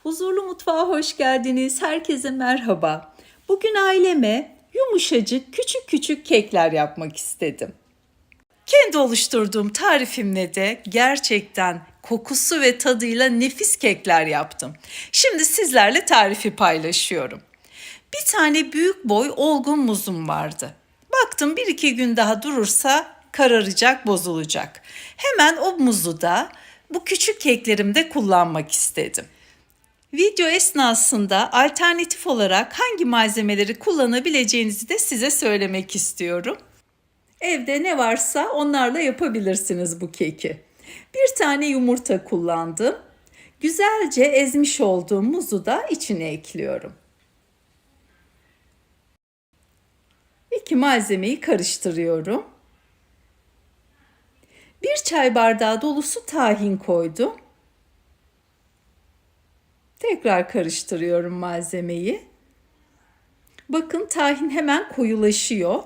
Huzurlu mutfağa hoş geldiniz. Herkese merhaba. Bugün aileme yumuşacık küçük küçük kekler yapmak istedim. Kendi oluşturduğum tarifimle de gerçekten kokusu ve tadıyla nefis kekler yaptım. Şimdi sizlerle tarifi paylaşıyorum. Bir tane büyük boy olgun muzum vardı. Baktım 1-2 gün daha durursa kararacak, bozulacak. Hemen o muzu da bu küçük keklerimde kullanmak istedim. Video esnasında alternatif olarak hangi malzemeleri kullanabileceğinizi de size söylemek istiyorum. Evde ne varsa onlarla yapabilirsiniz bu keki. Bir tane yumurta kullandım. Güzelce ezmiş olduğum muzu da içine ekliyorum. 2 malzemeyi karıştırıyorum. 1 çay bardağı dolusu tahin koydum. Tekrar karıştırıyorum malzemeyi. Bakın tahin hemen koyulaşıyor.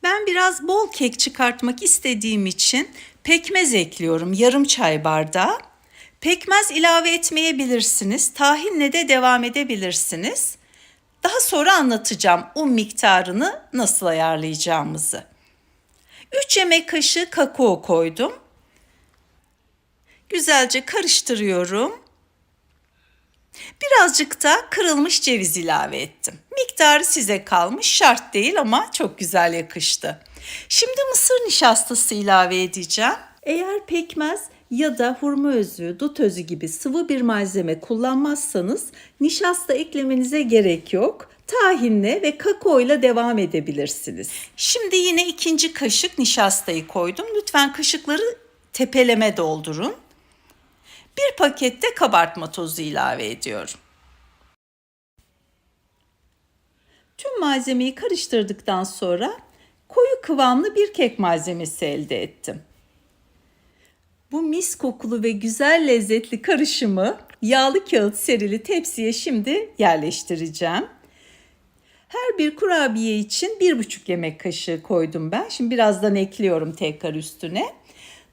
Ben biraz bol kek çıkartmak istediğim için pekmez ekliyorum, yarım çay bardağı. Pekmez ilave etmeyebilirsiniz. Tahinle de devam edebilirsiniz. Daha sonra anlatacağım un miktarını nasıl ayarlayacağımızı. 3 yemek kaşığı kakao koydum. Güzelce karıştırıyorum. Birazcık da kırılmış ceviz ilave ettim. Miktarı size kalmış, şart değil ama çok güzel yakıştı. Şimdi mısır nişastası ilave edeceğim. Eğer pekmez ya da hurma özü, dut özü gibi sıvı bir malzeme kullanmazsanız nişasta eklemenize gerek yok. Tahinle ve kakao ile devam edebilirsiniz. Şimdi yine 2. kaşık nişastayı koydum. Lütfen kaşıkları tepeleme doldurun. 1 paket de kabartma tozu ilave ediyorum. Tüm malzemeyi karıştırdıktan sonra koyu kıvamlı bir kek malzemesi elde ettim. Bu mis kokulu ve güzel lezzetli karışımı yağlı kağıt serili tepsiye şimdi yerleştireceğim. Her bir kurabiye için 1,5 yemek kaşığı koydum ben. Şimdi birazdan ekliyorum tekrar üstüne.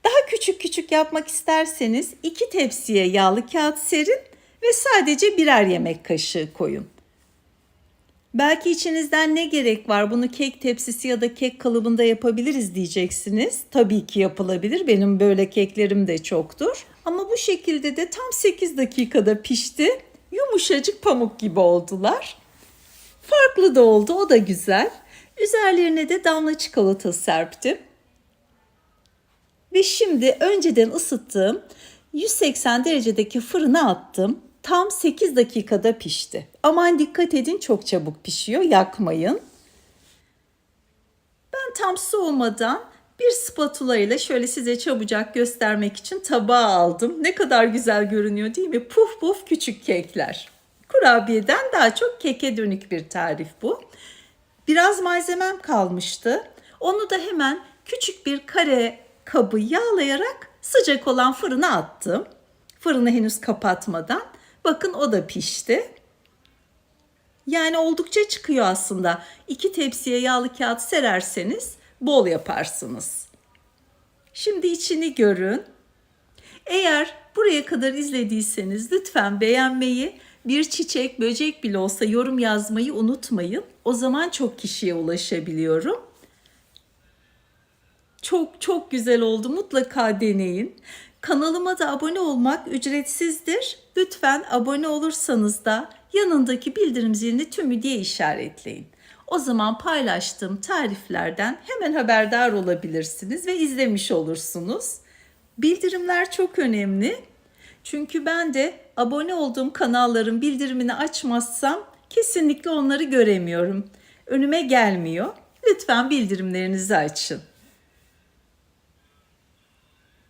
Daha küçük küçük yapmak isterseniz 2 tepsiye yağlı kağıt serin ve sadece 1'er yemek kaşığı koyun. Belki içinizden ne gerek var, bunu kek tepsisi ya da kek kalıbında yapabiliriz diyeceksiniz. Tabii ki yapılabilir, benim böyle keklerim de çoktur. Ama bu şekilde de tam 8 dakikada pişti. Yumuşacık pamuk gibi oldular. Farklı da oldu, o da güzel. Üzerlerine de damla çikolata serptim. Ve şimdi önceden ısıttığım 180 derecedeki fırına attım. Tam 8 dakikada pişti. Aman dikkat edin, çok çabuk pişiyor, yakmayın. Ben tam soğumadan bir spatula ile şöyle size çabucak göstermek için tabağa aldım. Ne kadar güzel görünüyor değil mi? Puf puf küçük kekler. Kurabiyeden daha çok keke dönük bir tarif bu. Biraz malzemem kalmıştı. Onu da hemen küçük bir kare kabı yağlayarak sıcak olan fırına attım. Fırını henüz kapatmadan. Bakın o da pişti. Yani oldukça çıkıyor aslında. 2 tepsiye yağlı kağıt sererseniz bol yaparsınız. Şimdi içini görün. Eğer buraya kadar izlediyseniz lütfen beğenmeyi, bir çiçek, böcek bile olsa yorum yazmayı unutmayın. O zaman çok kişiye ulaşabiliyorum. Çok çok güzel oldu. Mutlaka deneyin. Kanalıma da abone olmak ücretsizdir. Lütfen abone olursanız da yanındaki bildirim zilini tümü diye işaretleyin. O zaman paylaştığım tariflerden hemen haberdar olabilirsiniz ve izlemiş olursunuz. Bildirimler çok önemli. Çünkü ben de abone olduğum kanalların bildirimini açmazsam kesinlikle onları göremiyorum. Önüme gelmiyor. Lütfen bildirimlerinizi açın.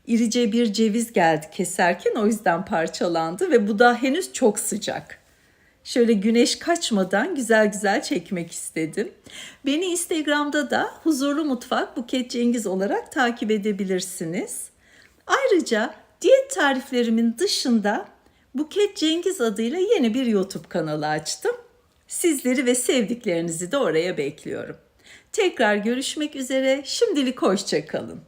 İrice bir ceviz geldi keserken, o yüzden parçalandı ve bu da henüz çok sıcak. Şöyle güneş kaçmadan güzel güzel çekmek istedim. Beni Instagram'da da Huzurlu Mutfak Buket Cengiz olarak takip edebilirsiniz. Ayrıca diyet tariflerimin dışında Buket Cengiz adıyla yeni bir YouTube kanalı açtım. Sizleri ve sevdiklerinizi de oraya bekliyorum. Tekrar görüşmek üzere. Şimdilik hoşça kalın.